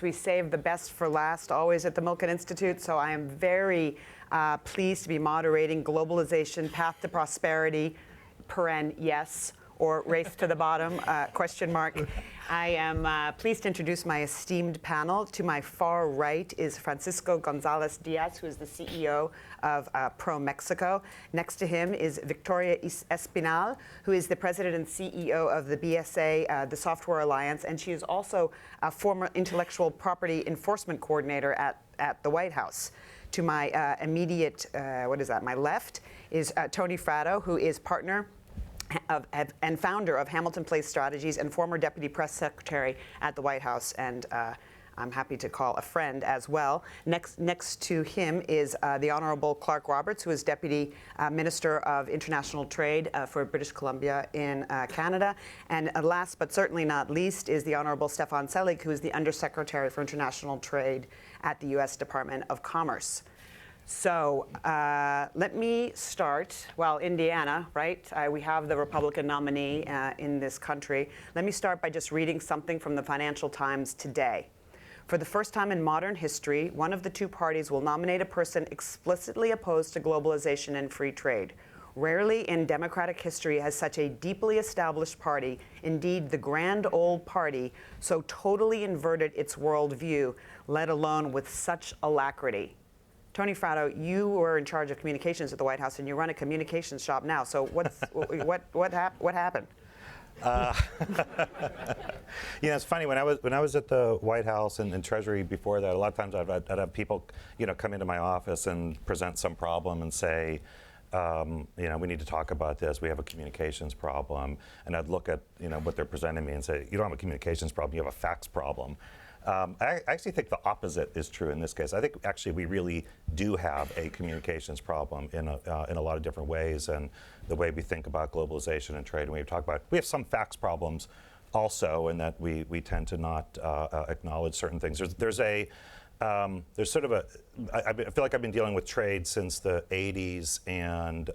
We save the best for last always at the Milken Institute, so I am very pleased to be moderating Globalization, Path to Prosperity, yes, or Race to the Bottom, question mark. I am pleased to introduce my esteemed panel. To my far right is Francisco Gonzalez Diaz, who is the CEO of Pro Mexico. Next to him is Victoria Espinal, who is the president and CEO of the BSA, the Software Alliance, and she is also a former intellectual property enforcement coordinator at the White House. To my immediate, my left is Tony Fratto, who is partner and founder of Hamilton Place Strategies and former deputy press secretary at the White House, and I'm happy to call a friend as well. Next to him is the Honorable Clark Roberts, who is Deputy Minister of International Trade for British Columbia in Canada. And last but certainly not least is the Honorable Stefan Selig, who is the Undersecretary for International Trade at the U.S. Department of Commerce. So let me start. Well, Indiana, right? We have the Republican nominee in this country. Let me start by just reading something from the Financial Times today. For the first time in modern history, one of the two parties will nominate a person explicitly opposed to globalization and free trade. Rarely in democratic history has such a deeply established party, indeed the grand old party, so totally inverted its worldview, let alone with such alacrity. Tony Fratto, you were in charge of communications at the White House, and you run a communications shop now. So what happened? It's funny, when I was at the White House and Treasury before that, a lot of times I'd have people, come into my office and present some problem and say, we need to talk about this. We have a communications problem. And I'd look at, what they're presenting me and say, you don't have a communications problem, you have a facts problem. I actually think the opposite is true in this case. I think actually we really do have a communications problem in a lot of different ways, and the way we think about globalization and trade. And we talk about, we have some facts problems also, in that we tend to not acknowledge certain things. There's sort of I feel like I've been dealing with trade since the 80s, and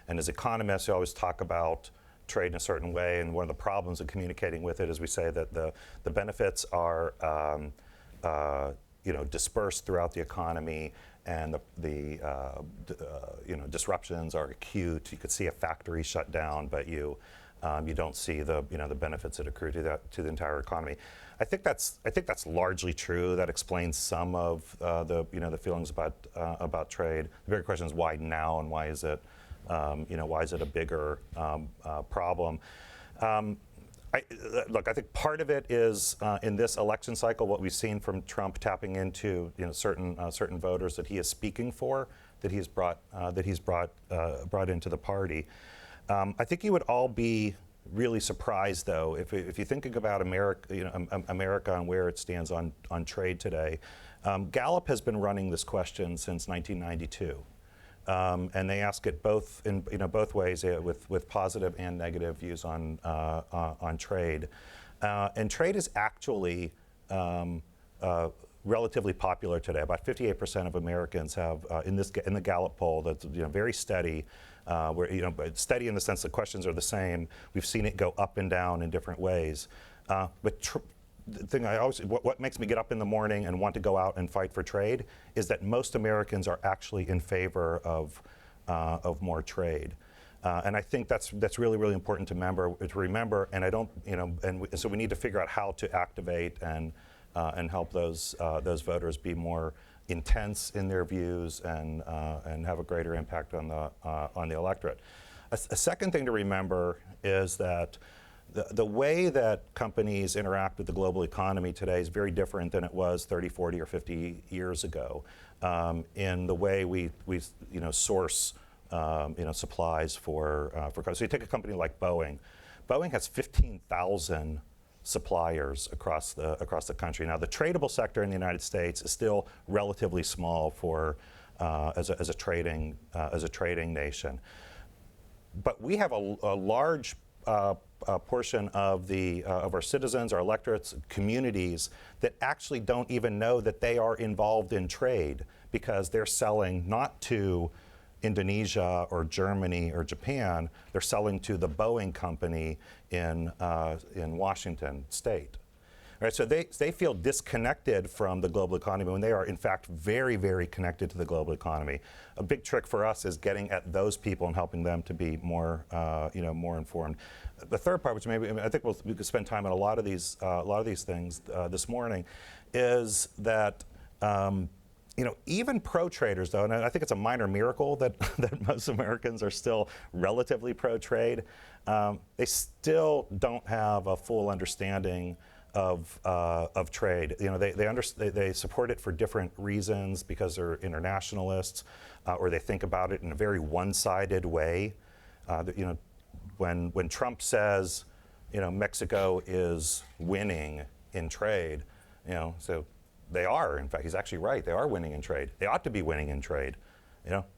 as economists, you always talk about trade in a certain way, and one of the problems of communicating with it is we say that the benefits are dispersed throughout the economy, and the disruptions are acute. You could see a factory shut down, but you don't see the benefits that accrue to the entire economy. I think that's largely true. That explains some of the feelings about trade. The bigger question is why now, and why is it a bigger problem? I think part of it is in this election cycle, what we've seen from Trump tapping into certain voters that he is speaking for, that he's brought into the party. I think you would all be really surprised, though, if you think about America and where it stands on trade today. Gallup has been running this question since 1992. And they ask it both in both ways, with positive and negative views on trade. And trade is actually relatively popular today. About 58% of Americans have in the Gallup poll, that's very steady. But steady in the sense that questions are the same. We've seen it go up and down in different ways. But the thing what makes me get up in the morning and want to go out and fight for trade is that most Americans are actually in favor of more trade, and I think that's really, really important to remember. And so we need to figure out how to activate and help those voters be more intense in their views and have a greater impact on the electorate. A second thing to remember is that the way that companies interact with the global economy today is very different than it was 30, 40, or 50 years ago. In the way we source supplies for companies. So you take a company like Boeing. Boeing has 15,000 suppliers across the country. Now, the tradable sector in the United States is still relatively small as a trading nation, but we have a large portion of our citizens, our electorates, communities that actually don't even know that they are involved in trade, because they're selling not to Indonesia or Germany or Japan. They're selling to the Boeing company in Washington State. Right, so they feel disconnected from the global economy when they are in fact very, very connected to the global economy. A big trick for us is getting at those people and helping them to be more, more informed. The third part, which maybe I think we could spend time on a lot of these things this morning, is that. Even pro-traders, though, and I think it's a minor miracle that, that most Americans are still relatively pro-trade, they still don't have a full understanding of trade. They support it for different reasons because they're internationalists, or they think about it in a very one-sided way. When Trump says, Mexico is winning in trade, so. They are, in fact, he's actually right. They are winning in trade. They ought to be winning in trade.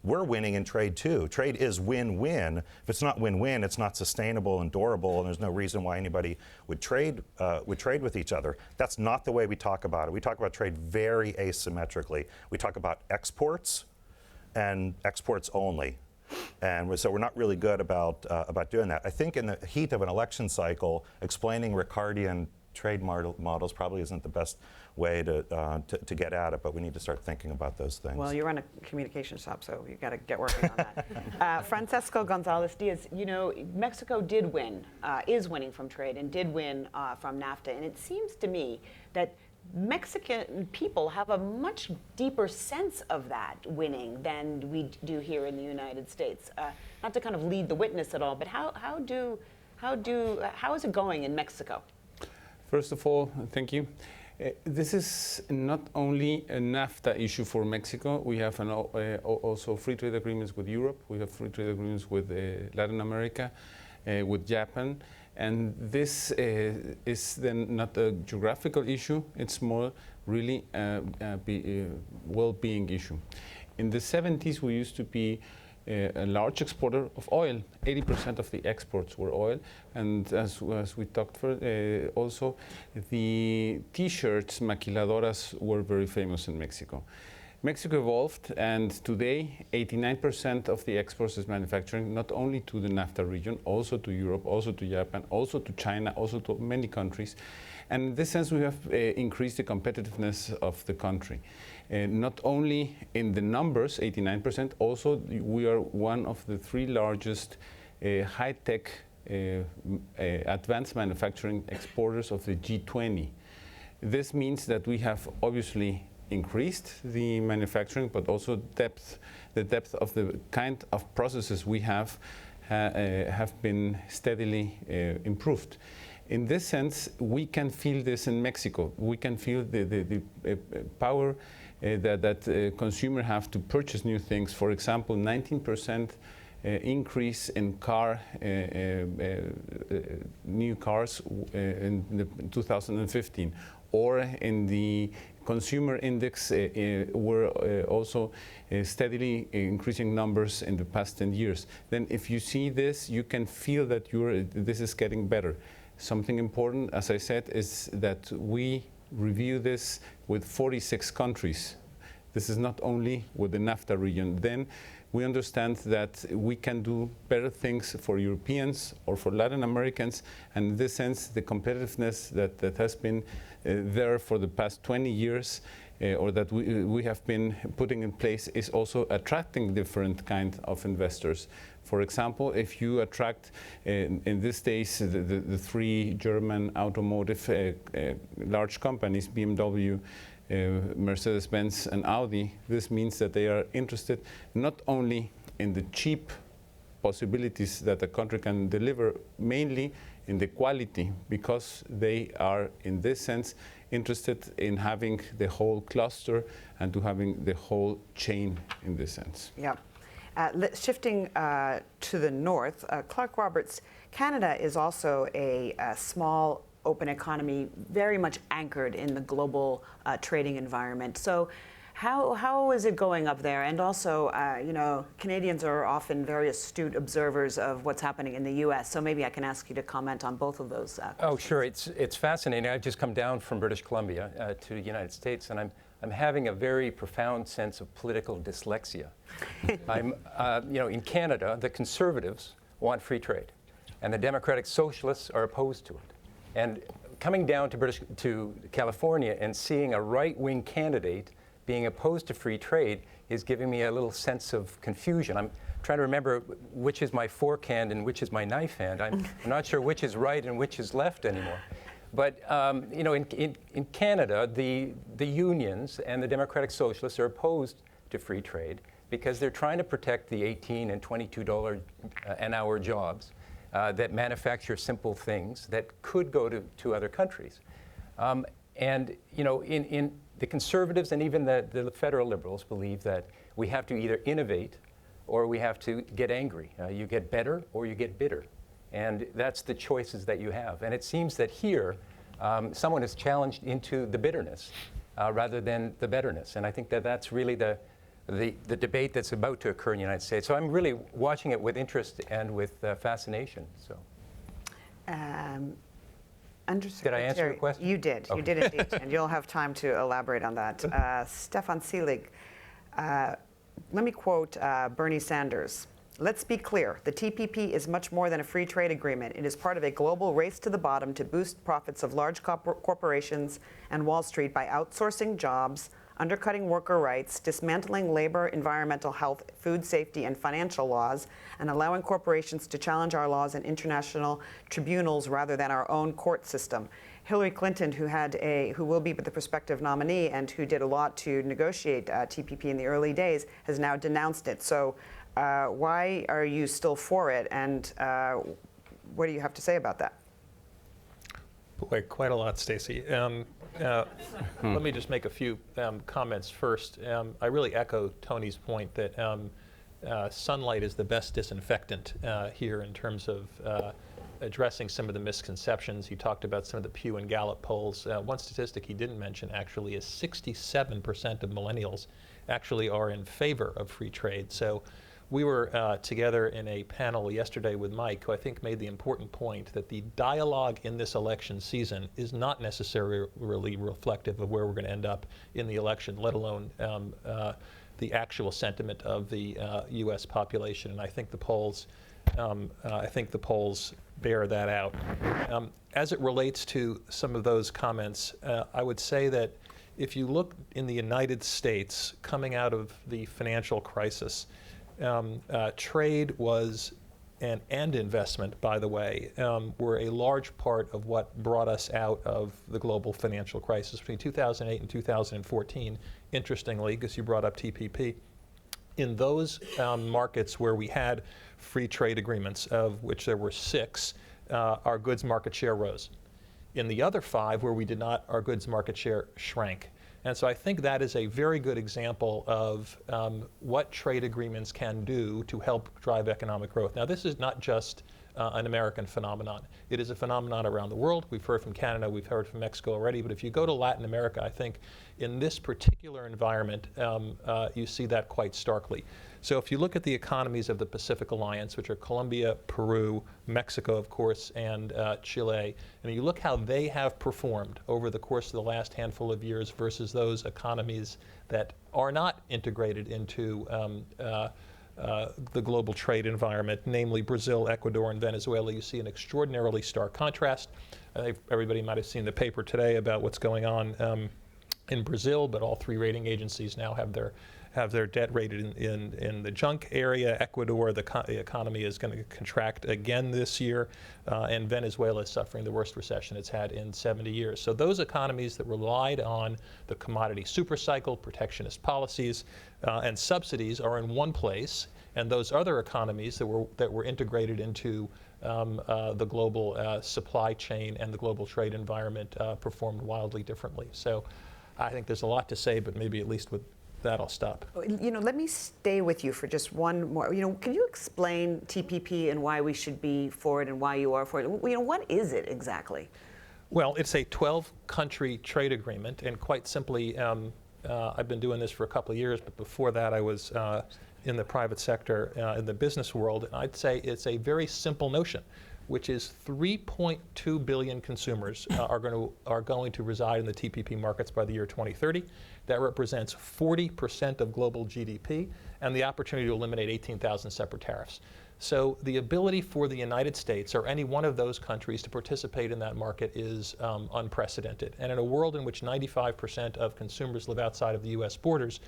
We're winning in trade too. Trade is win-win. If it's not win-win, it's not sustainable and durable, and there's no reason why anybody would trade with each other. That's not the way we talk about it. We talk about trade very asymmetrically. We talk about exports and exports only. And so we're not really good about doing that. I think in the heat of an election cycle, explaining Ricardian trade models probably isn't the best way to get at it, but we need to start thinking about those things. Well, you run a communication shop, so you got to get working on that. Francesco Gonzalez-Diaz, Mexico did win, is winning from trade, and did win from NAFTA, and it seems to me that Mexican people have a much deeper sense of that winning than we do here in the United States. Not to kind of lead the witness at all, but how is it going in Mexico? First of all, thank you. This is not only a NAFTA issue for Mexico. We have also free trade agreements with Europe. We have free trade agreements with Latin America, with Japan. And this is then not a geographical issue. It's more really a well-being issue. In the 70s, we used to be a large exporter of oil. 80% of the exports were oil, and as we talked for, also the T-shirts maquiladoras were very famous in Mexico. Mexico evolved, and today 89% of the exports is manufacturing, not only to the NAFTA region, also to Europe, also to Japan, also to China, also to many countries. And in this sense, we have increased the competitiveness of the country. Not only in the numbers, 89%, also we are one of the 3 largest high-tech advanced manufacturing exporters of the G20. This means that we have obviously increased the manufacturing, but also the depth of the kind of processes we have been steadily improved. In this sense, we can feel this in Mexico. We can feel the power that consumers have to purchase new things. For example, 19% increase in new cars in 2015, or in the consumer index were also steadily increasing numbers in the past 10 years. Then if you see this, you can feel that this is getting better. Something important, as I said, is that we review this with 46 countries. This is not only with the NAFTA region. Then we understand that we can do better things for Europeans or for Latin Americans, and in this sense, the competitiveness that has been there for the past 20 years, or that we have been putting in place, is also attracting different kind of investors. For example, if you attract, in these days, the 3 German automotive large companies, BMW, Mercedes-Benz and Audi, this means that they are interested not only in the cheap possibilities that a country can deliver, mainly in the quality, because they are, in this sense, interested in having the whole cluster and to having the whole chain in this sense. Yeah. Shifting to the north, Clark Roberts, Canada is also a small open economy, very much anchored in the global trading environment. So how is it going up there? And also, Canadians are often very astute observers of what's happening in the U.S., so maybe I can ask you to comment on both of those questions. Oh, sure. It's fascinating. I've just come down from British Columbia to the United States, and I'm having a very profound sense of political dyslexia. In Canada, the Conservatives want free trade, and the Democratic Socialists are opposed to it. And coming down to California and seeing a right-wing candidate being opposed to free trade is giving me a little sense of confusion. I'm trying to remember which is my fork hand and which is my knife hand. I'm not sure which is right and which is left anymore. But you know, in Canada, the unions and the Democratic Socialists are opposed to free trade because they're trying to protect the $18 and $22 an hour jobs that manufacture simple things that could go to other countries. And you know, in the conservatives and even the federal liberals believe that we have to either innovate or we have to get angry. You get better or you get bitter. And that's the choices that you have. And it seems that here, someone is challenged into the bitterness rather than the betterness. And I think that that's really the debate that's about to occur in the United States. So I'm really watching it with interest and with fascination. So. Did I answer your question? You did. Okay. You did indeed. And you'll have time to elaborate on that. Stefan Seelig, let me quote Bernie Sanders. Let's be clear. The TPP is much more than a free trade agreement. It is part of a global race to the bottom to boost profits of large corporations and Wall Street by outsourcing jobs, undercutting worker rights, dismantling labor, environmental health, food safety, and financial laws, and allowing corporations to challenge our laws in international tribunals rather than our own court system. Hillary Clinton, who will be the prospective nominee and who did a lot to negotiate TPP in the early days, has now denounced it. So why are you still for it, and what do you have to say about that? Boy, quite a lot, Stacey. Let me just make a few comments first. I really echo Tony's point that sunlight is the best disinfectant here in terms of addressing some of the misconceptions. He talked about some of the Pew and Gallup polls. One statistic he didn't mention actually is 67% of millennials actually are in favor of free trade. So we were together in a panel yesterday with Mike, who I think made the important point that the dialogue in this election season is not necessarily reflective of where we're going to end up in the election, let alone the actual sentiment of the U.S. population. And I think the polls, bear that out. As it relates to some of those comments, I would say that if you look in the United States coming out of the financial crisis, trade was, and investment, by the way, were a large part of what brought us out of the global financial crisis between 2008 and 2014. Interestingly, because you brought up TPP, in those markets where we had free trade agreements, of which there were 6, our goods market share rose. In the other 5 where we did not, our goods market share shrank. And so I think that is a very good example of what trade agreements can do to help drive economic growth. Now, this is not just an American phenomenon. It is a phenomenon around the world. We've heard from Canada, we've heard from Mexico already, but if you go to Latin America, I think in this particular environment, you see that quite starkly. So if you look at the economies of the Pacific Alliance, which are Colombia, Peru, Mexico, of course, and Chile, and you look how they have performed over the course of the last handful of years versus those economies that are not integrated into the global trade environment, namely Brazil, Ecuador, and Venezuela, you see an extraordinarily stark contrast. I think everybody might have seen the paper today about what's going on in Brazil, but all 3 rating agencies now have their debt rated in the junk area. Ecuador, the economy is going to contract again this year, and Venezuela is suffering the worst recession it's had in 70 years. So those economies that relied on the commodity supercycle, protectionist policies, and subsidies are in one place, and those other economies that were integrated into the global supply chain and the global trade environment performed wildly differently. So I think there's a lot to say, but maybe at least with that I'll stop. You know, let me stay with you for just one more. You know, can you explain TPP and why we should be for it and why you are for it? You know, what is it exactly? Well, it's a 12-country trade agreement, and quite simply, I've been doing this for a couple of years, but before that I was in the private sector, in the business world, and I'd say it's a very simple notion, which is 3.2 billion consumers are going to reside in the TPP markets by the year 2030. That represents 40% of global GDP and the opportunity to eliminate 18,000 separate tariffs. So the ability for the United States or any one of those countries to participate in that market is unprecedented. And in a world in which 95% of consumers live outside of the US borders,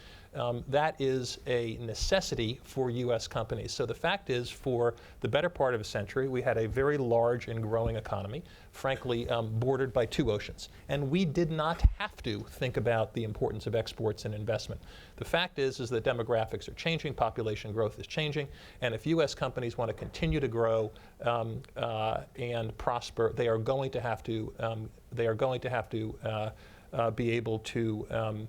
that is a necessity for US companies. So the fact is, for the better part of a century, we had a very large and growing economy, frankly bordered by 2 oceans. And we did not have to think about the importance of exports and investment. The fact is that demographics are changing, population growth is changing, and if US companies want to continue to grow and prosper, they are going to have to be able to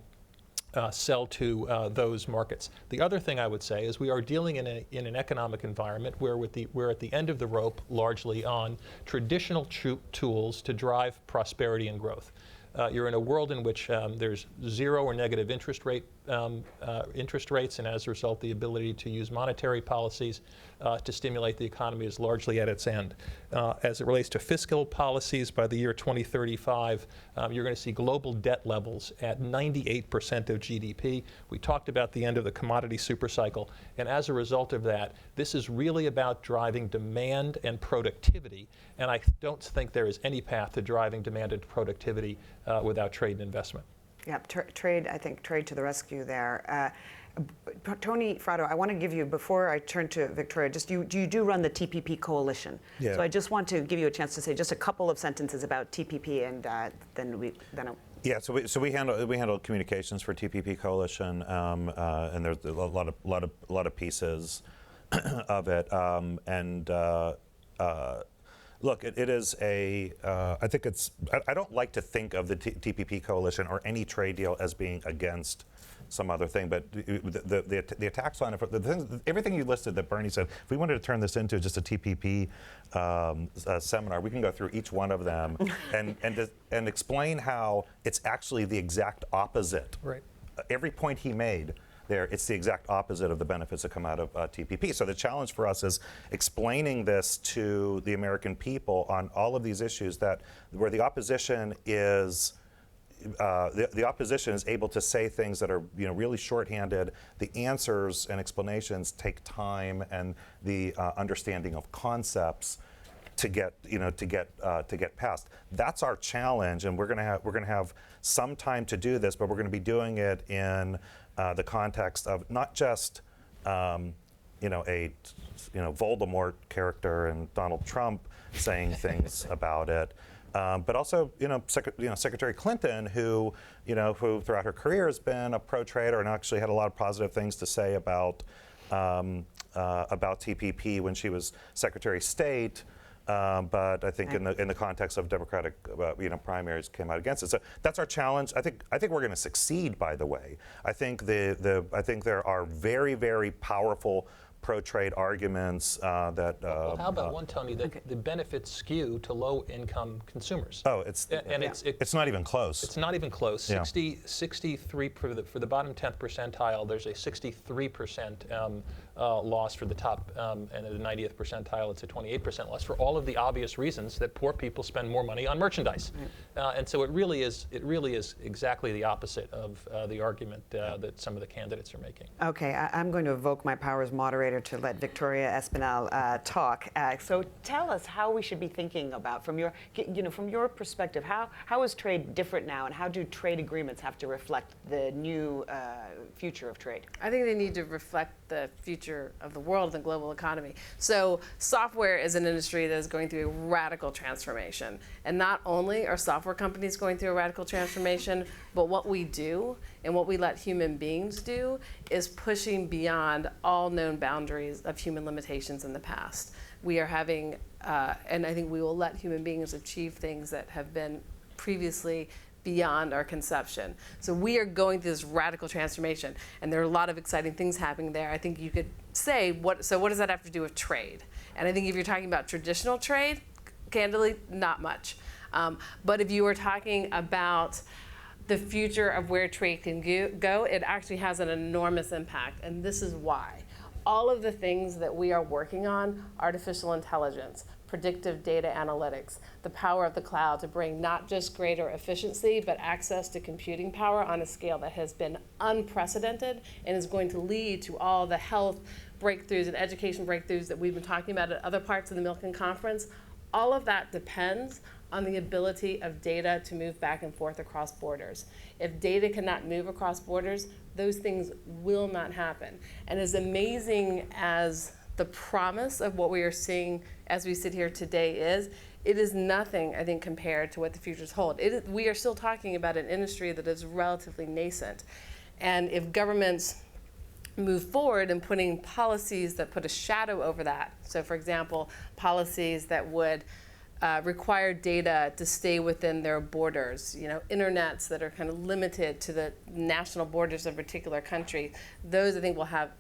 sell to those markets. The other thing I would say is we are dealing in an economic environment where we're at the end of the rope largely on traditional tools to drive prosperity and growth. You're in a world in which there's 0 or negative interest rates, and as a result, the ability to use monetary policies to stimulate the economy is largely at its end. As it relates to fiscal policies, by the year 2035, you're going to see global debt levels at 98% of GDP. We talked about the end of the commodity supercycle, and as a result of that, this is really about driving demand and productivity, and I don't think there is any path to driving demand and productivity without trade and investment. Yeah, trade, I think trade to the rescue there. Tony Fratto, I want to give you, before I turn to Victoria, just you do run the TPP coalition. Yeah. So I just want to give you a chance to say just a couple of sentences about TPP, and then Yeah, so we handle communications for TPP coalition, and there's a lot of pieces of it, look, it is I think I don't like to think of the TPP coalition or any trade deal as being against some other thing, but the attacks on it, everything you listed that Bernie said, if we wanted to turn this into just a TPP seminar, we can go through each one of them and explain how it's actually the exact opposite. Right. Every point he made there, it's the exact opposite of the benefits that come out of TPP. So the challenge for us is explaining this to the American people on all of these issues where the opposition is the opposition is able to say things that are really shorthanded. The answers and explanations take time and the understanding of concepts to get past. That's our challenge, and we're going to have some time to do this, but we're going to be doing it in the context of not just a Voldemort character and Donald Trump saying things about it, but also Secretary Clinton, who throughout her career has been a pro-trader and actually had a lot of positive things to say about TPP when she was Secretary of State. But I think in the context of Democratic primaries came out against it. So that's our challenge. I think we're going to succeed. By the way, I think I think there are very, very powerful pro-trade arguments that. Well, how about one, Tony? That the benefits skew to low-income consumers. Oh, it's not even close. It's not even close. Yeah. 63 for the bottom 10th percentile. There's a 63% loss for the top, and at the 90th percentile, it's a 28% loss for all of the obvious reasons that poor people spend more money on merchandise. And so it really is exactly the opposite of the argument that some of the candidates are making. Okay, I'm going to evoke my power as moderator to let Victoria Espinal talk. So tell us how we should be thinking about, from your perspective, how is trade different now, and how do trade agreements have to reflect the new future of trade? I think they need to reflect the future of the world and the global economy. So software is an industry that is going through a radical transformation. And not only are software companies going through a radical transformation, but what we do and what we let human beings do is pushing beyond all known boundaries of human limitations in the past. We are having, and I think we will let human beings achieve things that have been previously beyond our conception. So we are going through this radical transformation, and there are a lot of exciting things happening there. I think you could say, what does that have to do with trade? And I think if you're talking about traditional trade, candidly, not much. But if you were talking about the future of where trade can go, it actually has an enormous impact, and this is why. All of the things that we are working on, artificial intelligence, predictive data analytics, the power of the cloud to bring not just greater efficiency, but access to computing power on a scale that has been unprecedented and is going to lead to all the health breakthroughs and education breakthroughs that we've been talking about at other parts of the Milken Conference. All of that depends on the ability of data to move back and forth across borders. If data cannot move across borders, those things will not happen. And as amazing as the promise of what we are seeing as we sit here today is, it is nothing, I think, compared to what the futures hold. We are still talking about an industry that is relatively nascent. And if governments move forward in putting policies that put a shadow over that, so for example, policies that would require data to stay within their borders, internets that are kind of limited to the national borders of a particular country, those I think will have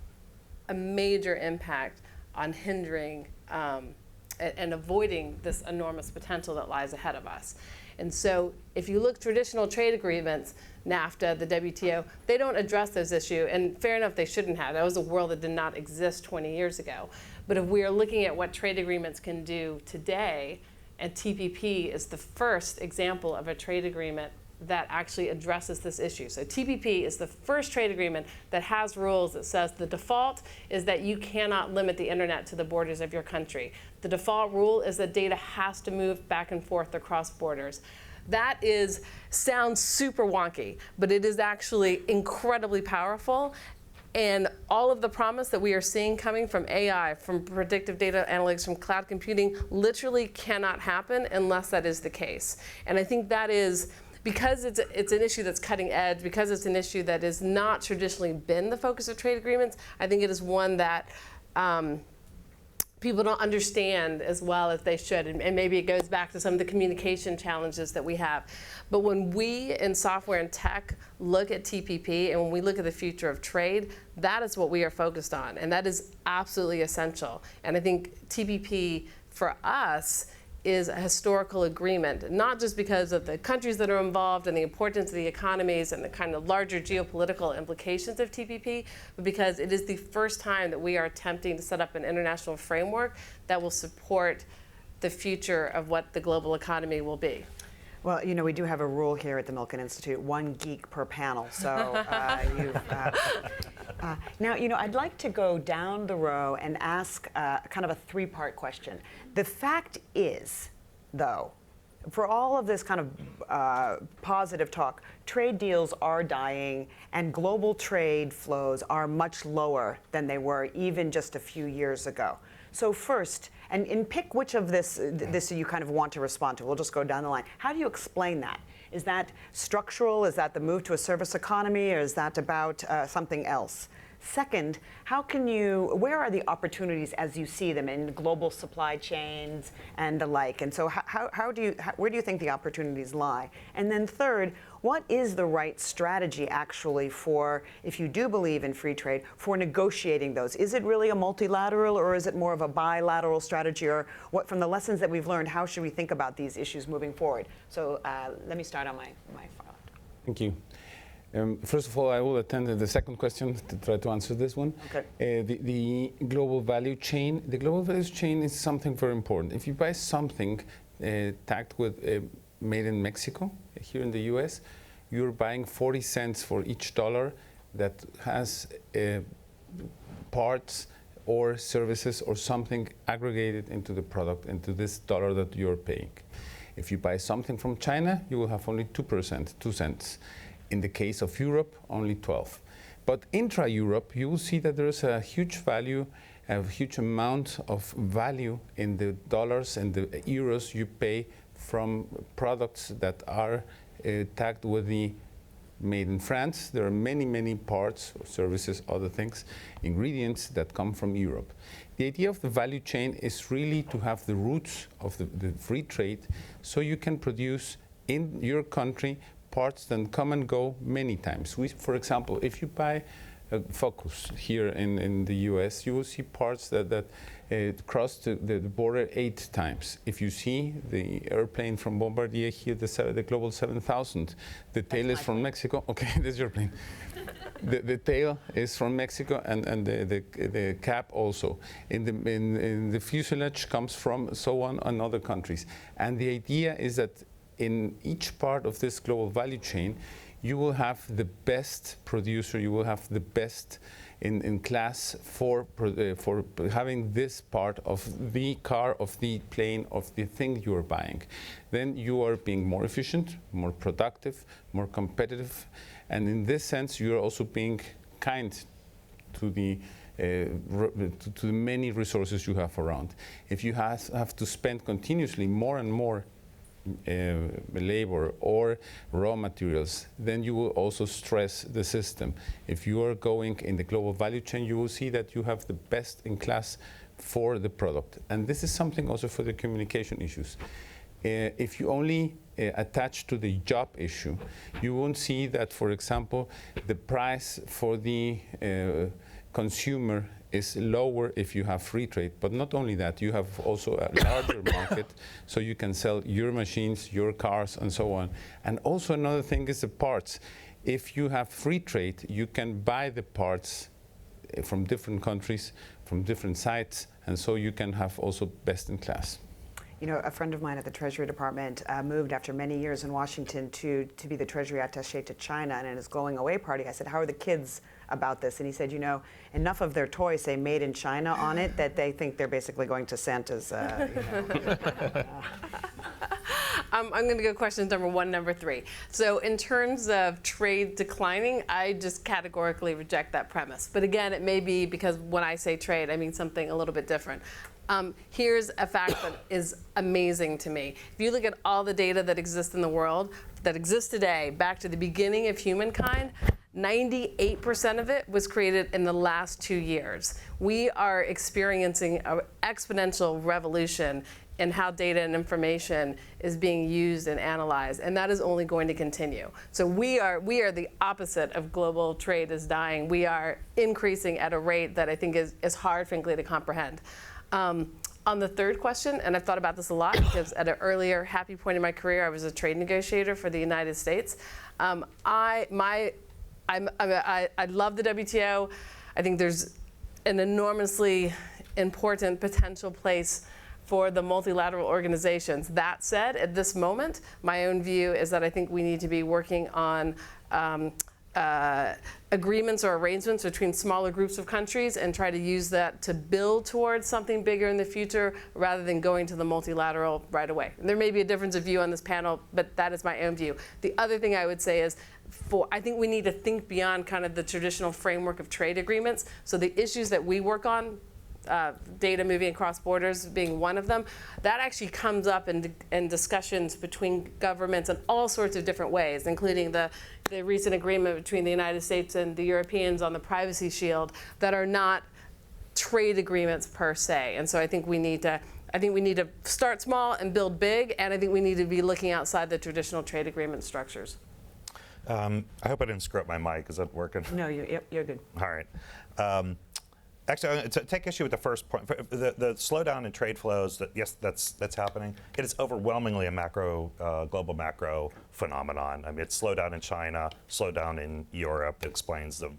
a major impact on hindering and avoiding this enormous potential that lies ahead of us. And so if you look traditional trade agreements, NAFTA, the WTO, they don't address those issues, and fair enough, they shouldn't have. That was a world that did not exist 20 years ago. But if we are looking at what trade agreements can do today, and TPP is the first example of a trade agreement that actually addresses this issue. So TPP is the first trade agreement that has rules that says the default is that you cannot limit the internet to the borders of your country. The default rule is that data has to move back and forth across borders. That sounds super wonky, but it is actually incredibly powerful. And all of the promise that we are seeing coming from AI, from predictive data analytics, from cloud computing, literally cannot happen unless that is the case. And I think that is, because it's an issue that's cutting edge, because it's an issue that has not traditionally been the focus of trade agreements, I think it is one that people don't understand as well as they should. And maybe it goes back to some of the communication challenges that we have. But when we in software and tech look at TPP and when we look at the future of trade, that is what we are focused on. And that is absolutely essential. And I think TPP for us is a historical agreement, not just because of the countries that are involved and the importance of the economies and the kind of larger geopolitical implications of TPP, but because it is the first time that we are attempting to set up an international framework that will support the future of what the global economy will be. Well, we do have a rule here at the Milken Institute, 1 geek per panel. So now, I'd like to go down the row and ask kind of a 3-part question. The fact is, though, for all of this kind of positive talk, trade deals are dying and global trade flows are much lower than they were even just a few years ago. So first, and pick which of this you kind of want to respond to. We'll just go down the line. How do you explain that? Is that structural? Is that the move to a service economy? Or is that about something else? Second, where are the opportunities as you see them in global supply chains and the like? And so where do you think the opportunities lie? And then third, what is the right strategy actually for, if you do believe in free trade, for negotiating those? Is it really a multilateral or is it more of a bilateral strategy? Or what, from the lessons that we've learned, how should we think about these issues moving forward? So let me start on my far left. Thank you. First of all, I will attend to the second question to try to answer this one. Okay. The global value chain. The global value chain is something very important. If you buy something tagged with made in Mexico, here in the US, you're buying 40 cents for each dollar that has parts or services or something aggregated into the product, into this dollar that you're paying. If you buy something from China, you will have only 2%, 2 cents. In the case of Europe, only 12. But intra-Europe, you will see that there's a huge value, a huge amount of value in the dollars and the euros you pay from products that are tagged with the made in France. There are many, many parts, services, other things, ingredients that come from Europe. The idea of the value chain is really to have the roots of the free trade so you can produce in your country parts that come and go many times. For example, if you buy a Focus here in the US, you will see parts that cross the border 8 times. If you see the airplane from Bombardier here, the Global 7000, the tail is from Mexico. Okay, this is your plane. The tail is from Mexico, and the cap also. In the fuselage comes from so on other countries. And the idea is that in each part of this global value chain, you will have the best producer, you will have the best in class for having this part of the car, of the plane, of the thing you are buying. Then you are being more efficient, more productive, more competitive, and in this sense you are also being kind to the to the many resources you have around. If you have to spend continuously more and more labor or raw materials, then you will also stress the system. If you are going in the global value chain, you will see that you have the best in class for the product. And this is something also for the communication issues. If you only attach to the job issue, you won't see that, for example, the price for the consumer is lower if you have free trade. But not only that, you have also a larger market, so you can sell your machines, your cars, and so on. And also another thing is the parts. If you have free trade, you can buy the parts from different countries, from different sites, and so you can have also best in class. You know, a friend of mine at the Treasury Department moved after many years in Washington to be the Treasury attaché to China, and in his going away party, I said, how are the kids about this? And he said, you know, enough of their toys say made in China on it that they think they're basically going to Santa's, I'm going to go question number 1, number 3. So in terms of trade declining, I just categorically reject that premise. But again, it may be because when I say trade, I mean something a little bit different. Here's a fact that is amazing to me. If you look at all the data that exists in the world, that exists today, back to the beginning of humankind, 98% of it was created in the last 2 years. We are experiencing an exponential revolution in how data and information is being used and analyzed, and that is only going to continue. So we are the opposite of global trade is dying. We are increasing at a rate that I think is hard, frankly, to comprehend. On the third question, and I've thought about this a lot because at an earlier happy point in my career, I was a trade negotiator for the United States. I love the WTO. I think there's an enormously important potential place for the multilateral organizations. That said, at this moment, my own view is that I think we need to be working on agreements or arrangements between smaller groups of countries and try to use that to build towards something bigger in the future rather than going to the multilateral right away. And there may be a difference of view on this panel, but that is my own view. The other thing I would say is I think we need to think beyond kind of the traditional framework of trade agreements. So the issues that we work on, data moving across borders being one of them, that actually comes up in discussions between governments in all sorts of different ways, including the recent agreement between the United States and the Europeans on the privacy shield that are not trade agreements per se. And so I think we need to start small and build big, and I think we need to be looking outside the traditional trade agreement structures. I hope I didn't screw up my mic. Is that working? No, you're good. All right. Actually, to take issue with the first point, the slowdown in trade flows, yes, that's happening. It is overwhelmingly a global macro phenomenon. I mean, it's slowdown in China, slowdown in Europe explains the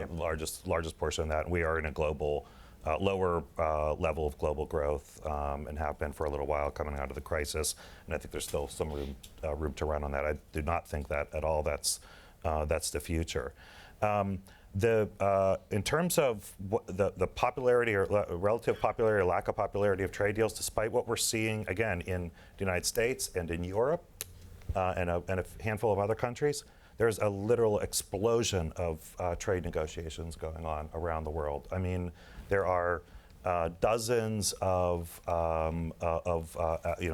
largest portion of that. We are in a global, lower level of global growth and have been for a little while coming out of the crisis. And I think there's still some room to run on that. I do not think that at all that's the future. In terms of the popularity or relative popularity or lack of popularity of trade deals, despite what we're seeing, again, in the United States and in Europe and a handful of other countries, there's a literal explosion of trade negotiations going on around the world. I mean, there are dozens of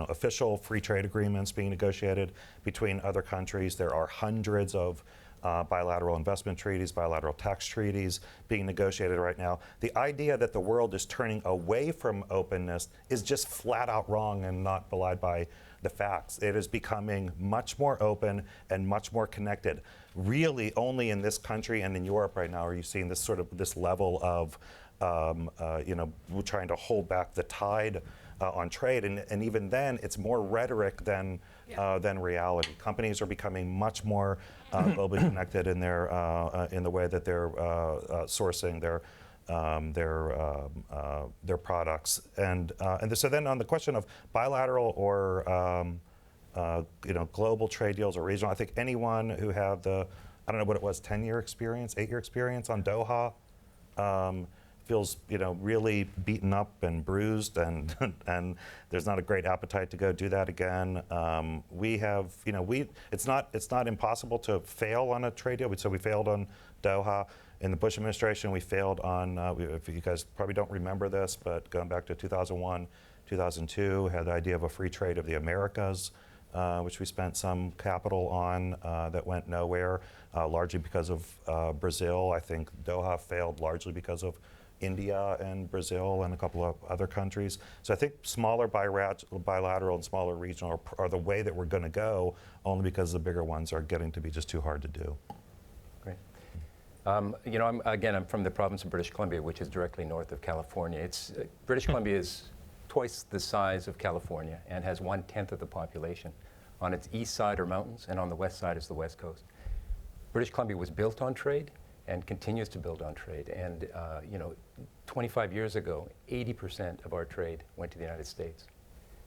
official free trade agreements being negotiated between other countries. There are hundreds of bilateral investment treaties, bilateral tax treaties being negotiated right now. The idea that the world is turning away from openness is just flat out wrong and not belied by the facts. It is becoming much more open and much more connected. Really, only in this country and in Europe right now are you seeing this level of trying to hold back the tide on trade, and even then, it's more rhetoric than reality. Companies are becoming much more globally connected in in the way that they're sourcing their products, and so then on the question of bilateral or global trade deals or regional, I think anyone who had I don't know what it was, 10-year experience, 8-year experience on Doha, feels really beaten up and bruised, and and there's not a great appetite to go do that again. We have it's not impossible to fail on a trade deal. So we failed on Doha. In the Bush administration, we failed on, if you guys probably don't remember this, but going back to 2001, 2002, had the idea of a free trade of the Americas, which we spent some capital on, that went nowhere, largely because of Brazil. I think Doha failed largely because of India and Brazil and a couple of other countries. So I think smaller bilateral and smaller regional are the way that we're going to go, only because the bigger ones are getting to be just too hard to do. Great. I'm from the province of British Columbia, which is directly north of California. British Columbia is twice the size of California and has 1/10 of the population. On its east side are mountains, and on the west side is the West Coast. British Columbia was built on trade and continues to build on trade. And 25 years ago, 80% of our trade went to the United States.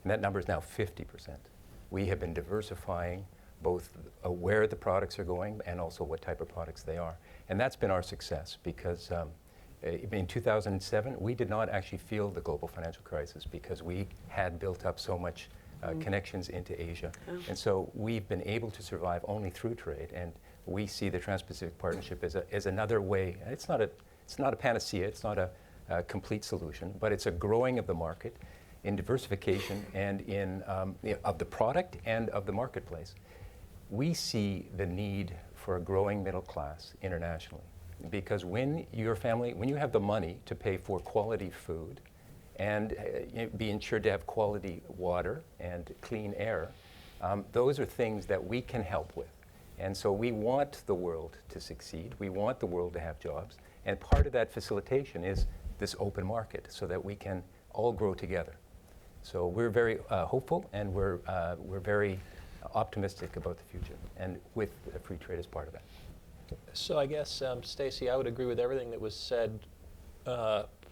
And that number is now 50%. We have been diversifying both where the products are going and also what type of products they are. And that's been our success, because in 2007, we did not actually feel the global financial crisis because we had built up so much connections into Asia. And so we've been able to survive only through trade. And we see the Trans-Pacific Partnership as another way. It's not a panacea, it's not a complete solution, but it's a growing of the market in diversification and in of the product and of the marketplace. We see the need for a growing middle class internationally, because when you have the money to pay for quality food and be insured to have quality water and clean air, those are things that we can help with. And so we want the world to succeed. We want the world to have jobs. And part of that facilitation is this open market, so that we can all grow together. So we're very hopeful, and we're very optimistic about the future, and with free trade as part of that. So I guess, Stacey, I would agree with everything that was said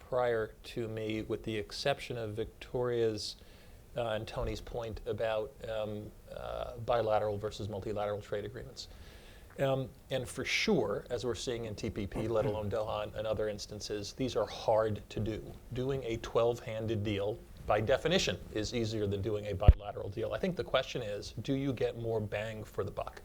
prior to me, with the exception of Victoria's and Tony's point about bilateral versus multilateral trade agreements. And for sure, as we're seeing in TPP, let alone Doha and other instances, these are hard to do. Doing a 12-handed deal, by definition, is easier than doing a bilateral deal. I think the question is, do you get more bang for the buck?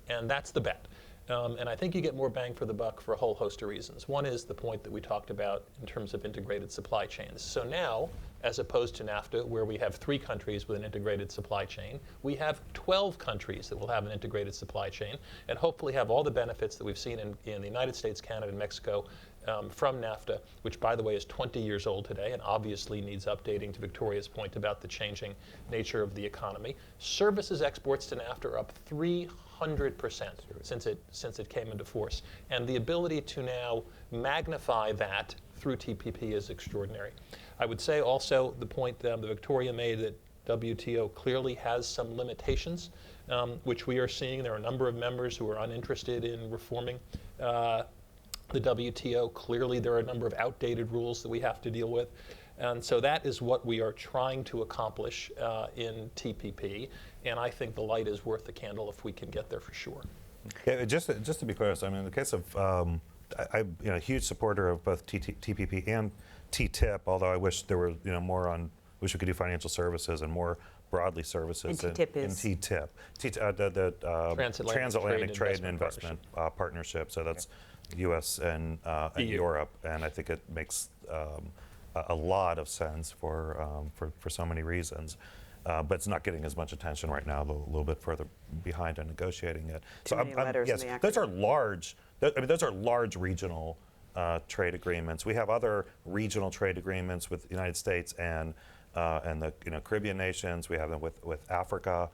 And that's the bet. And I think you get more bang for the buck for a whole host of reasons. One is the point that we talked about in terms of integrated supply chains. So now, as opposed to NAFTA, where we have 3 countries with an integrated supply chain, we have 12 countries that will have an integrated supply chain, and hopefully have all the benefits that we've seen in the United States, Canada, and Mexico from NAFTA, which, by the way, is 20 years old today and obviously needs updating, to Victoria's point about the changing nature of the economy. Services exports to NAFTA are up 300% since it came into force. And the ability to now magnify that through TPP is extraordinary. I would say also the point that Victoria made, that WTO clearly has some limitations, which we are seeing. There are a number of members who are uninterested in reforming the WTO. Clearly, there are a number of outdated rules that we have to deal with. And so that is what we are trying to accomplish in TPP. And I think the light is worth the candle if we can get there, for sure. Yeah, just to be clear, so I mean, in the case of, I'm a huge supporter of both TPP and TTIP, although I wish there were wish we could do financial services and more broadly services in TTIP. The Transatlantic Trade and Investment Partnership. So that's U.S. and Europe, and I think it makes a lot of sense for so many reasons. But it's not getting as much attention right now, a little bit further behind in negotiating it. Yes, those are large. Those are large regional trade agreements. We have other regional trade agreements with the United States and the Caribbean nations. We have them with Africa,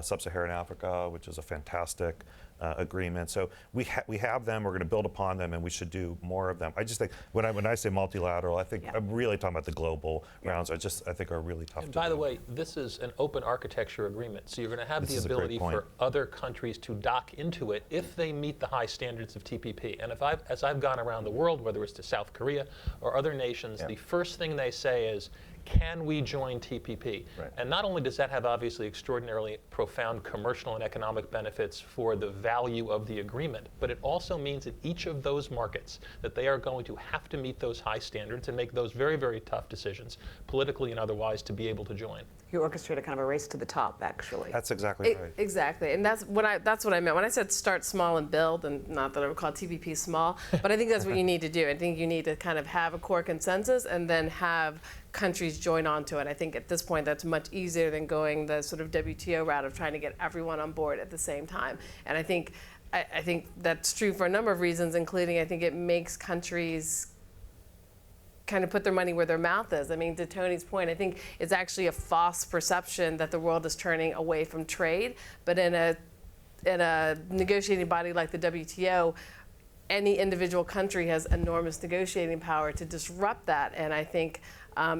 Sub-Saharan Africa, which is a fantastic agreement. So we have them, we're going to build upon them, and we should do more of them. I just think, when I say multilateral, I think I'm really talking about the global rounds. I think are really tough to do. By the way, this is an open architecture agreement, so you're going to have the ability for other countries to dock into it if they meet the high standards of TPP. And as I've gone around the world, whether it's to South Korea or other nations, the first thing they say is, can we join TPP? Right. And not only does that have obviously extraordinarily profound commercial and economic benefits for the value of the agreement, but it also means that each of those markets, that they are going to have to meet those high standards and make those very, very tough decisions, politically and otherwise, to be able to join. You orchestrate a kind of a race to the top, actually. That's exactly right. Exactly, and that's what I meant when I said start small and build, and not that I would call TPP small, but I think that's what you need to do. I think you need to kind of have a core consensus and then have countries join onto it. I think at this point that's much easier than going the sort of WTO route of trying to get everyone on board at the same time. And I think that's true for a number of reasons, including I think it makes countries kind of put their money where their mouth is. I mean, to Tony's point, I think it's actually a false perception that the world is turning away from trade, but in a negotiating body like the WTO, any individual country has enormous negotiating power to disrupt that. And I think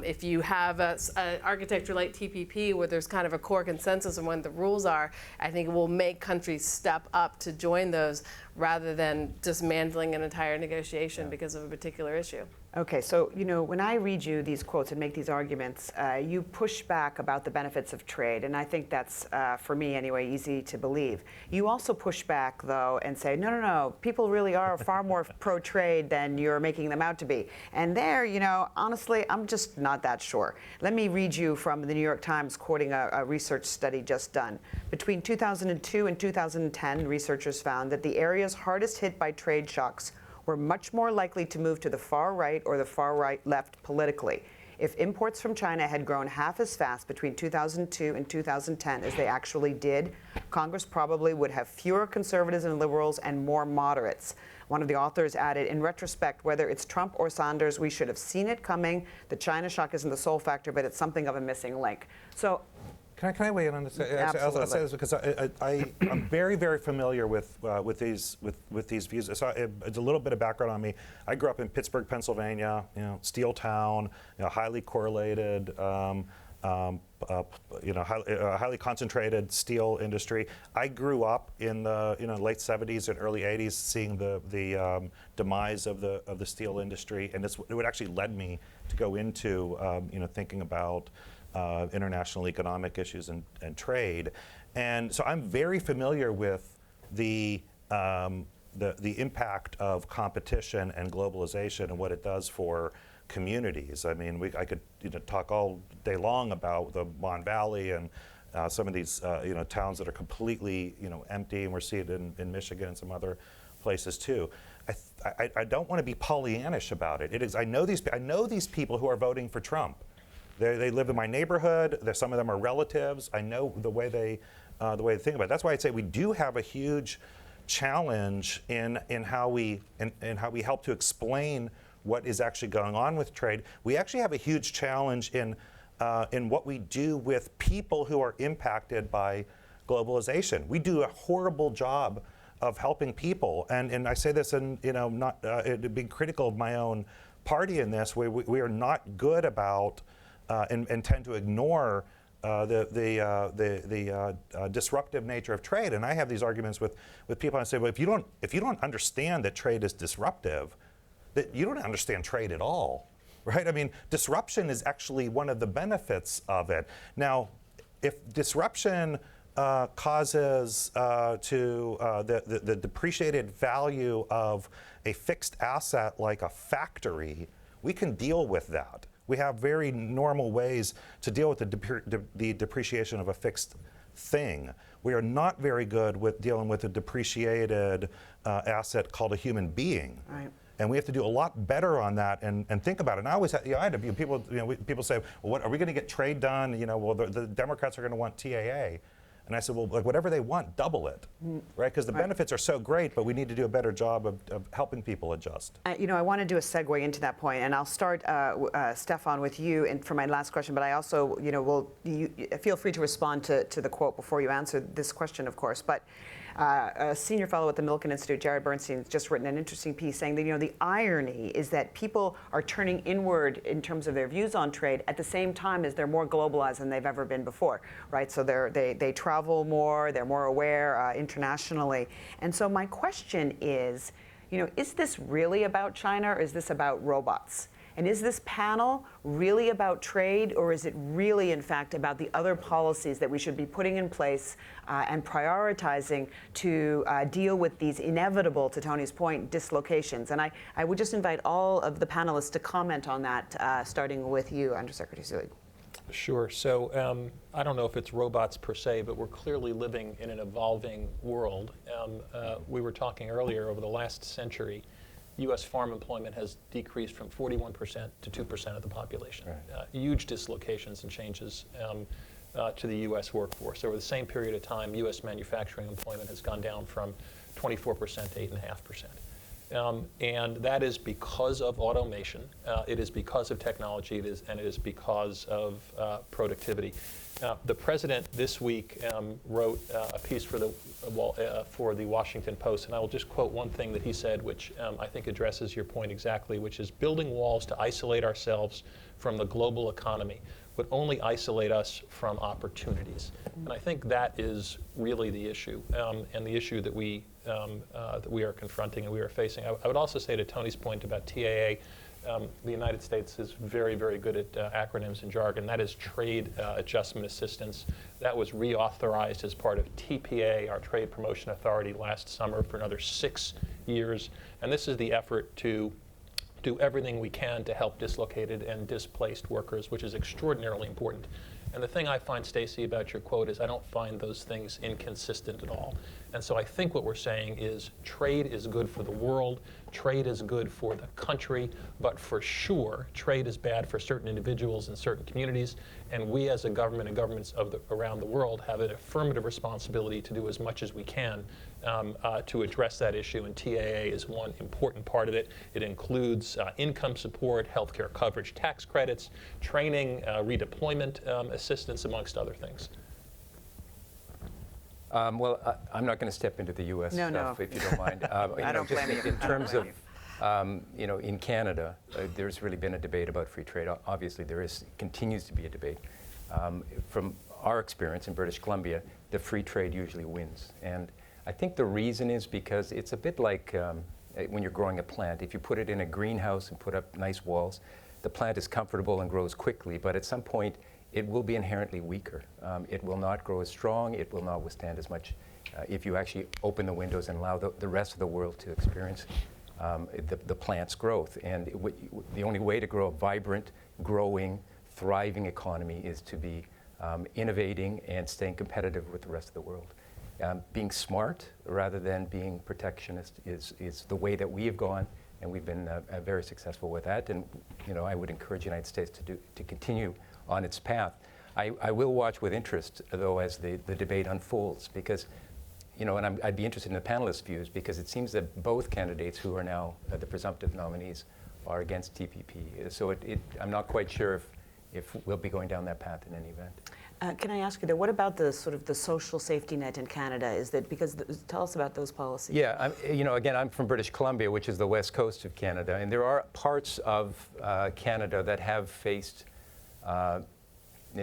if you have an architecture like TPP where there's kind of a core consensus on what the rules are, I think it will make countries step up to join those rather than dismantling an entire negotiation because of a particular issue. Okay, so when I read you these quotes and make these arguments, you push back about the benefits of trade, and I think that's, for me anyway, easy to believe. You also push back, though, and say, no, people really are far more pro-trade than you're making them out to be. And there, honestly, I'm just not that sure. Let me read you from the New York Times, quoting a research study just done. Between 2002 and 2010, researchers found that the areas hardest hit by trade shocks were much more likely to move to the far right or the far right left politically. If imports from China had grown half as fast between 2002 and 2010 as they actually did, Congress probably would have fewer conservatives and liberals and more moderates. One of the authors added, in retrospect, whether it's Trump or Sanders, we should have seen it coming. The China shock isn't the sole factor, but it's something of a missing link. So, Can I weigh in on this? Absolutely. I'll say this because I'm very, very familiar with these views. So it's a little bit of background on me. I grew up in Pittsburgh, Pennsylvania, steel town, highly correlated, highly concentrated steel industry. I grew up in the late 70s and early 80s, seeing the demise of the steel industry, and it would actually led me to go into thinking about international economic issues and trade. And so I'm very familiar with the impact of competition and globalization and what it does for communities. I mean, I could talk all day long about the Mon Valley and some of these towns that are completely empty, and we're seeing it in Michigan and some other places too. I don't want to be Pollyannish about it. It is. I know these people who are voting for Trump. They live in my neighborhood. Some of them are relatives. I know the way they think about it. That's why I'd say we do have a huge challenge in how we help to explain what is actually going on with trade. We actually have a huge challenge in what we do with people who are impacted by globalization. We do a horrible job of helping people, and I say this in not being critical of my own party in this. We are not good about and tend to ignore the disruptive nature of trade. And I have these arguments with people. I say, well, if you don't understand that trade is disruptive, that you don't understand trade at all, right? I mean, disruption is actually one of the benefits of it. Now, if disruption causes the depreciated value of a fixed asset like a factory, we can deal with that. We have very normal ways to deal with the depreciation of a fixed thing. We are not very good with dealing with a depreciated asset called a human being. Right. And we have to do a lot better on that and think about it. And I always had, I had people, people say, well, what are we going to get trade done? Well, the Democrats are going to want TAA. And I said, well, like whatever they want, double it, right? Because the benefits are so great, but we need to do a better job of helping people adjust. I want to do a segue into that point, and I'll start, Stefan, with you and for my last question. But I also, feel free to respond to the quote before you answer this question, of course. But a senior fellow at the Milken Institute, Jared Bernstein, has just written an interesting piece saying that, the irony is that people are turning inward in terms of their views on trade at the same time as they're more globalized than they've ever been before, right? So they travel more, they're more aware internationally. And so my question is this really about China, or is this about robots? And is this panel really about trade, or is it really, in fact, about the other policies that we should be putting in place and prioritizing to deal with these inevitable, to Tony's point, dislocations? And I would just invite all of the panelists to comment on that, starting with you, Undersecretary Seelig. Sure. So I don't know if it's robots per se, but we're clearly living in an evolving world. We were talking earlier, over the last century, U.S. farm employment has decreased from 41% to 2% of the population. Right. Huge dislocations and changes to the U.S. workforce. Over the same period of time, U.S. manufacturing employment has gone down from 24% to 8.5%. And that is because of automation. It is because of technology. It is because of productivity. The president this week wrote a piece for the Washington Post, and I will just quote one thing that he said, which I think addresses your point exactly, which is building walls to isolate ourselves from the global economy would only isolate us from opportunities. And I think that is really the issue, and the issue that we are confronting and we are facing. I would also say, to Tony's point about TAA, the United States is very, very good at acronyms and jargon. That is Trade Adjustment Assistance. That was reauthorized as part of TPA, our Trade Promotion Authority, last summer for another 6 years. And this is the effort to do everything we can to help dislocated and displaced workers, which is extraordinarily important. And the thing I find, Stacey, about your quote is I don't find those things inconsistent at all. And so I think what we're saying is trade is good for the world, trade is good for the country, but for sure, trade is bad for certain individuals and certain communities. And we as a government and governments around the world have an affirmative responsibility to do as much as we can to address that issue. And TAA is one important part of it. It includes income support, healthcare coverage, tax credits, training, redeployment assistance, amongst other things. Well, I'm not going to step into the U.S. stuff, if you don't mind. I don't blame you. In terms of, in Canada, there's really been a debate about free trade. Obviously, continues to be a debate. From our experience in British Columbia, the free trade usually wins. And I think the reason is because it's a bit like when you're growing a plant. If you put it in a greenhouse and put up nice walls, the plant is comfortable and grows quickly, but at some point, it will be inherently weaker. It will not grow as strong. It will not withstand as much if you actually open the windows and allow the rest of the world to experience the plant's growth. And the only way to grow a vibrant, growing, thriving economy is to be innovating and staying competitive with the rest of the world. Being smart rather than being protectionist is the way that we have gone, and we've been very successful with that. And I would encourage the United States to continue on its path. I will watch with interest, though, as the debate unfolds, because, and I'd be interested in the panelists' views, because it seems that both candidates who are now the presumptive nominees are against TPP. So I'm not quite sure if we'll be going down that path in any event. Can I ask you, though, what about the sort of the social safety net in Canada? Is that because tell us about those policies? Yeah, again, I'm from British Columbia, which is the west coast of Canada, and there are parts of Canada that have faced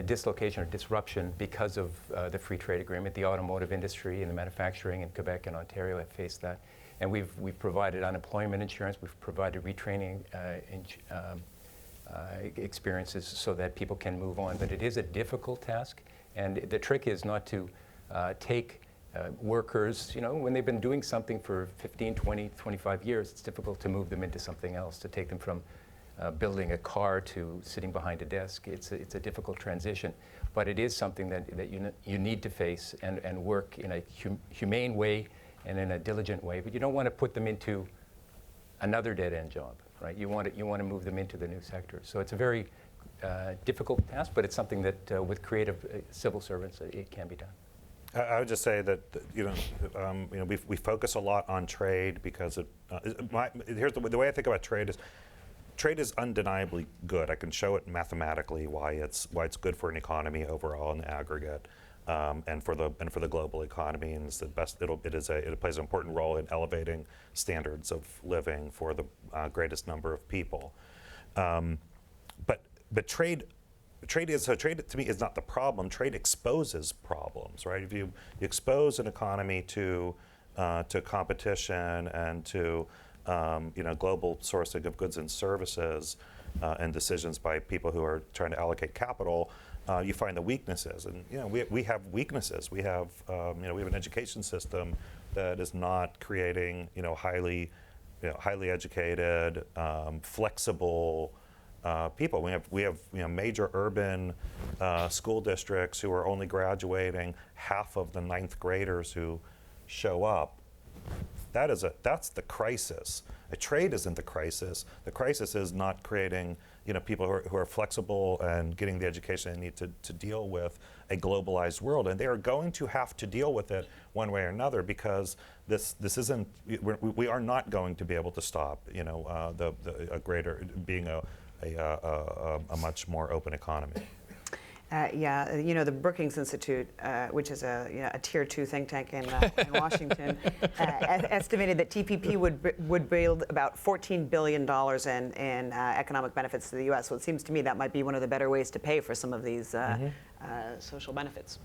dislocation or disruption because of the free trade agreement. The automotive industry and the manufacturing in Quebec and Ontario have faced that, and we've provided unemployment insurance. We've provided retraining experiences so that people can move on. But it is a difficult task, and the trick is not to take workers, when they've been doing something for 15, 20, 25 years, it's difficult to move them into something else, to take them from building a car to sitting behind a desk. It's a difficult transition, but it is something that you need to face and work in a humane way and in a diligent way. But you don't want to put them into another dead-end job, right? You want to move them into the new sector. So it's a very difficult task, but it's something that with creative civil servants, it can be done. I would just say that we focus a lot on trade because here's the way I think about trade is. Trade is undeniably good. I can show it mathematically why it's good for an economy overall in the aggregate. and for the global economy, and it's the best. It plays an important role in elevating standards of living for the greatest number of people. But trade to me is not the problem. Trade exposes problems, right? If you expose an economy to competition and to global sourcing of goods and services and decisions by people who are trying to allocate capital, you find the weaknesses. And we have weaknesses. We have an education system that is not creating highly educated, flexible people. We have major urban school districts who are only graduating half of the 9th graders who show up. That's the crisis. A trade isn't the crisis. The crisis is not creating people who are flexible and getting the education they need to deal with a globalized world. And they are going to have to deal with it one way or another, because this isn't. We are not going to be able to stop a much more open economy. The Brookings Institute, which is a tier 2 think tank in Washington, estimated that TPP would build about $14 billion in economic benefits to the U.S. So it seems to me that might be one of the better ways to pay for some of these social benefits.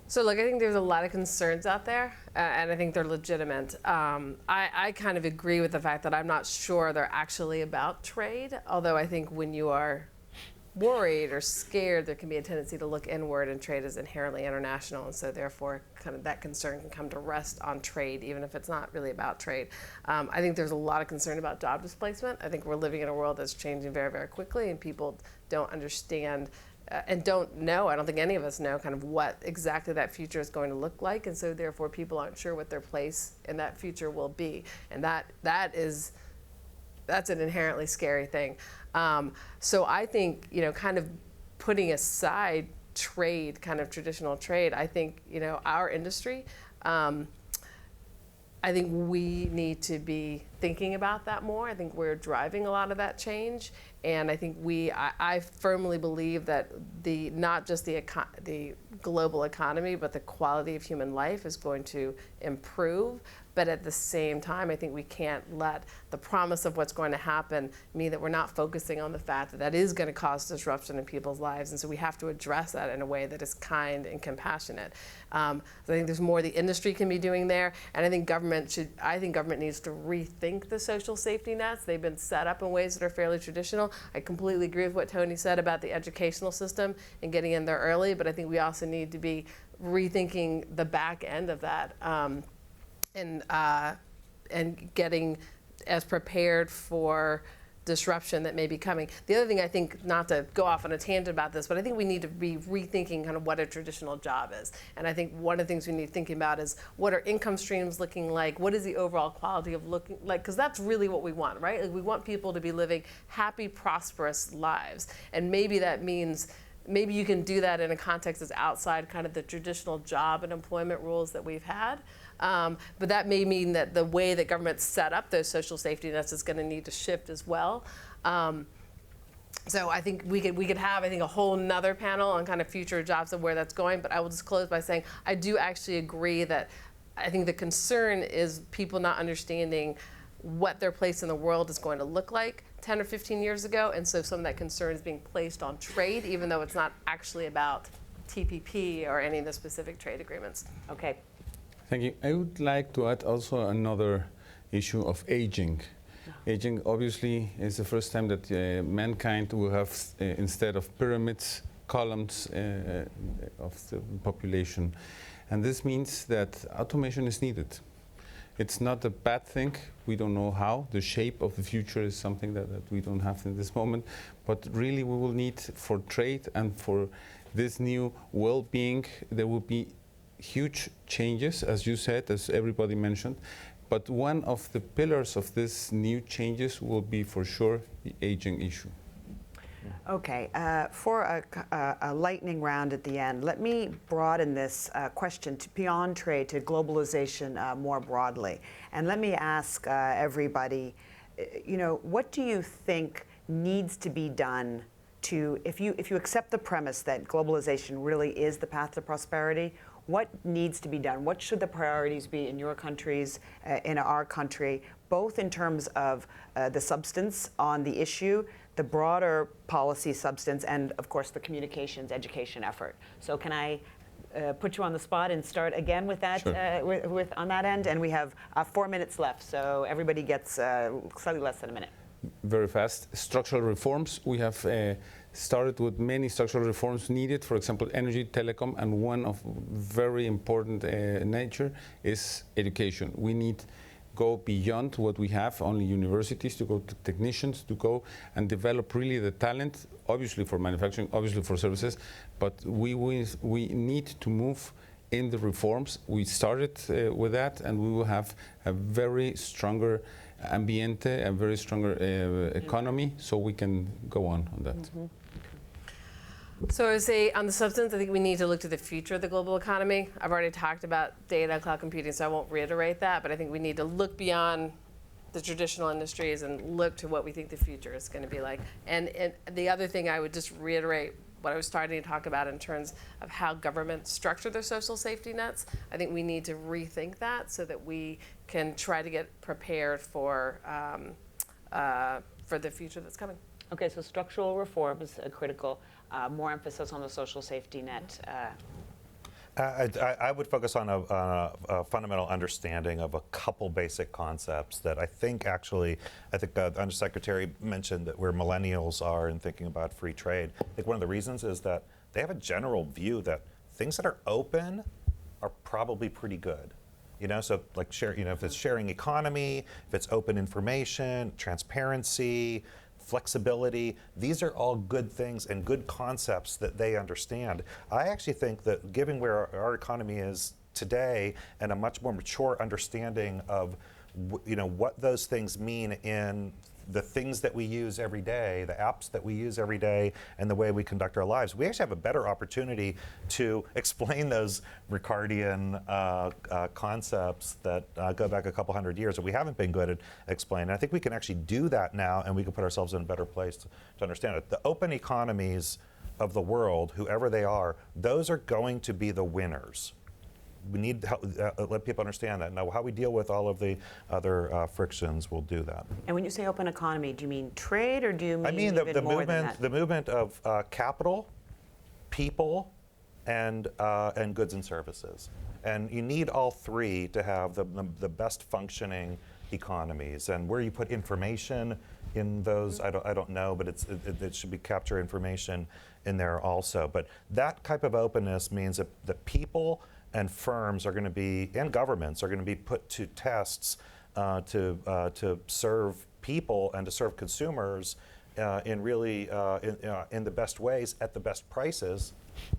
So look, I think there's a lot of concerns out there, and I think they're legitimate. I kind of agree with the fact that I'm not sure they're actually about trade, although I think when you are worried or scared, there can be a tendency to look inward, and trade is inherently international, and so therefore kind of that concern can come to rest on trade, even if it's not really about trade. I think there's a lot of concern about job displacement. I think we're living in a world that's changing very, very quickly, and people don't understand and don't know, I don't think any of us know kind of what exactly that future is going to look like, and so therefore people aren't sure what their place in that future will be, and that's an inherently scary thing. So I think, kind of putting aside trade, kind of traditional trade, I think, our industry, I think we need to be thinking about that more. I think we're driving a lot of that change, and I think I firmly believe that not just the global economy, but the quality of human life is going to improve. But at the same time, I think we can't let the promise of what's going to happen mean that we're not focusing on the fact that that is going to cause disruption in people's lives. And so we have to address that in a way that is kind and compassionate. So I think there's more the industry can be doing there. And I think government needs to rethink the social safety nets. They've been set up in ways that are fairly traditional. I completely agree with what Tony said about the educational system and getting in there early, but I think we also need to be rethinking the back end of that. And getting as prepared for disruption that may be coming. The other thing, I think, not to go off on a tangent about this, but I think we need to be rethinking kind of what a traditional job is. And I think one of the things we need to think about is what are income streams looking like? What is the overall quality of looking like? Because that's really what we want, right? Like, we want people to be living happy, prosperous lives. And maybe that means maybe you can do that in a context that's outside kind of the traditional job and employment rules that we've had. But that may mean that the way that government set up those social safety nets is going to need to shift as well. So I think we could have, a whole nother panel on kind of future jobs and where that's going. But I will just close by saying I do actually agree that I think the concern is people not understanding what their place in the world is going to look like 10 or 15 years ago. And so some of that concern is being placed on trade, even though it's not actually about TPP or any of the specific trade agreements. Okay. Thank you. I would like to add also another issue of aging. Aging obviously is the first time that mankind will have, instead of pyramids, columns of the population. And this means that automation is needed. It's not a bad thing. We don't know how. The shape of the future is something that we don't have in this moment. But really we will need, for trade and for this new well-being, there will be huge changes, as you said, as everybody mentioned. But one of the pillars of this new changes will be, for sure, the aging issue. Okay, for a lightning round at the end, let me broaden this question to beyond trade to globalization more broadly. And let me ask everybody, what do you think needs to be done if you accept the premise that globalization really is the path to prosperity, what needs to be done? What should the priorities be in your countries, in our country, both in terms of the substance on the issue, the broader policy substance, and of course the communications education effort? So can I put you on the spot and start again with that, Sure. with on that end? And we have 4 minutes left, so everybody gets slightly less than a minute. Very fast. Structural reforms. We have started with many structural reforms needed, for example, energy, telecom, and one of very important nature is education. We need go beyond what we have, only universities, to go to technicians, to go and develop really the talent, obviously for manufacturing, obviously for services, but we need to move in the reforms. We started with that, and we will have a very stronger ambiente, a very stronger economy, so we can go on that. Mm-hmm. So I would say on the substance, I think we need to look to the future of the global economy. I've already talked about data, cloud computing, so I won't reiterate that, but I think we need to look beyond the traditional industries and look to what we think the future is going to be like. And the other thing I would just reiterate what I was starting to talk about in terms of how governments structure their social safety nets. I think we need to rethink that so that we can try to get prepared for the future that's coming. Okay, so structural reform is critical. More emphasis on the social safety net. I would focus on a fundamental understanding of a couple basic concepts that I think the Undersecretary mentioned that where millennials are in thinking about free trade. I think one of the reasons is that they have a general view that things that are open are probably pretty good. So like if it's sharing economy, if it's open information, transparency, flexibility, these are all good things and good concepts that they understand. I actually think that given where our economy is today and a much more mature understanding of what those things mean in the things that we use every day, the apps that we use every day, and the way we conduct our lives, we actually have a better opportunity to explain those Ricardian concepts that go back a couple hundred years that we haven't been good at explaining. I think we can actually do that now, and we can put ourselves in a better place to understand it. The open economies of the world, whoever they are, those are going to be the winners. We need to let people understand that. Now, how we deal with all of the other frictions will do that. And when you say open economy, do you mean trade, or do you mean the more than that? The movement of capital, people, and goods and services. And you need all three to have the best functioning economies. And where you put information in those, I don't know, but it should be capture information in there also. But that type of openness means that the people and firms are going to be, and governments are going to be put to tests to serve people and to serve consumers in the best ways at the best prices,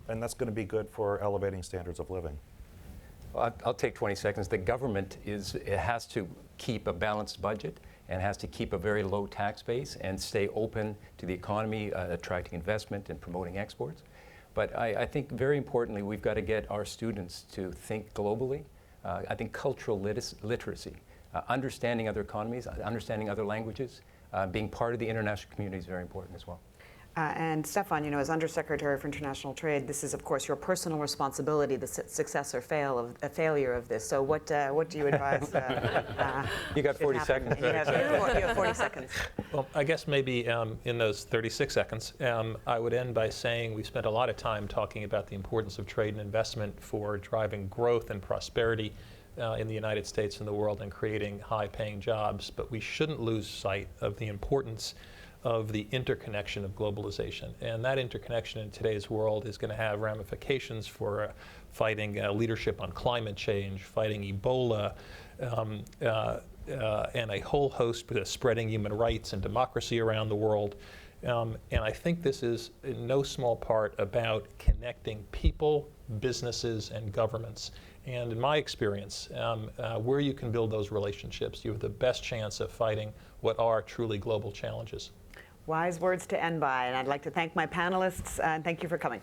and that's going to be good for elevating standards of living. Well, I'll take 20 seconds. The government has to keep a balanced budget and has to keep a very low tax base and stay open to the economy, attracting investment and promoting exports. But I think very importantly, we've got to get our students to think globally. I think cultural literacy, understanding other economies, understanding other languages, being part of the international community is very important as well. And Stefan, as Undersecretary for International Trade, this is, of course, your personal responsibility, the success or failure of this. So what do you advise? You got 40 seconds. You have 40 seconds. Well, I guess maybe in those 36 seconds, I would end by saying we spent a lot of time talking about the importance of trade and investment for driving growth and prosperity in the United States and the world and creating high-paying jobs. But we shouldn't lose sight of the importance of the interconnection of globalization. And that interconnection in today's world is going to have ramifications for fighting leadership on climate change, fighting Ebola, and a whole host of spreading human rights and democracy around the world. And I think this is in no small part about connecting people, businesses, and governments. And in my experience, where you can build those relationships, you have the best chance of fighting what are truly global challenges. Wise words to end by, and I'd like to thank my panelists, and thank you for coming.